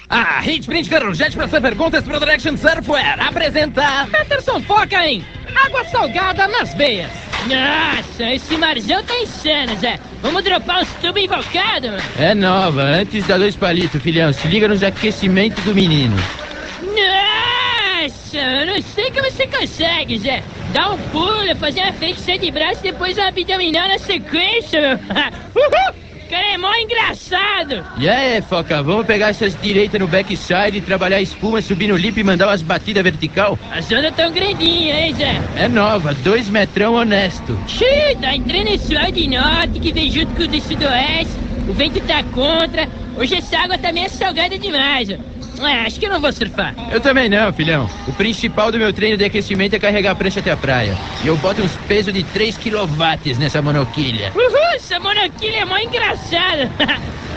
A Hit Print Ferrojet para fazer perguntas pro Direction Surfwear apresenta Peterson foca em água salgada nas veias. Nossa, esse marzão tá insano, Zé. Vamos dropar uns tubos invocados, mano. É nova, antes dá 2 palitos, filhão. Se liga nos aquecimentos do menino. Nossa, eu não sei como você consegue, Zé. Dá um pulo, fazer uma flexão de braço e depois uma abdominal na sequência, meu. Uhul! O cara é mó engraçado. E aí, Foca, vamos pegar essas direitas no backside, trabalhar a espuma, subir no lip e mandar umas batidas vertical? As ondas tão grandinhas, hein, Zé? É nova, 2 metrão honesto. Xiii, tá entrando esse ar de norte que vem junto com o do sudoeste. O vento tá contra. Hoje essa água tá meio salgada demais, ó. Acho que eu não vou surfar. Eu também não, filhão. O principal do meu treino de aquecimento é carregar a prancha até a praia. E eu boto uns pesos de 3 kW nessa monoquilha. Uhul, essa monoquilha é mó engraçada.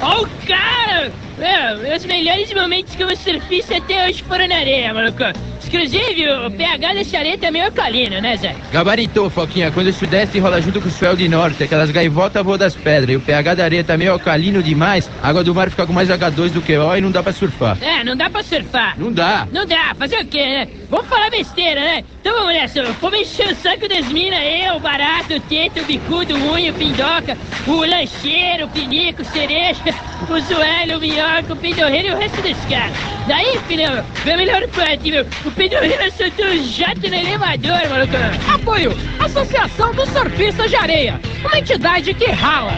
Ó o cara! Meu, os melhores momentos como surfista até hoje foram na areia, maluco. Inclusive, o pH dessa areia tá meio alcalino, né, Zé? Gabaritou, Foquinha. Quando o sudeste rola junto com o swell de norte, aquelas gaivotas voam das pedras. E o pH da areia tá meio alcalino demais. A água do mar fica com mais H2 do que O e não dá pra surfar. É, não dá pra surfar. Não dá. Não dá, fazer o quê, né? Vamos falar besteira, né? Então vamos nessa, vamos encher o saco das minas, eu, o barato, o teto, o bicudo, o unha, o pindoca, o lancheiro, o pinico, o cereja, o zoelho, o minhoca, o pindorreiro e o resto dos caras. Daí, filhão, vem a melhor parte, meu, o pindorreiro soltou um jato no elevador, maluco. Apoio Associação dos Surfistas de Areia, uma entidade que rala.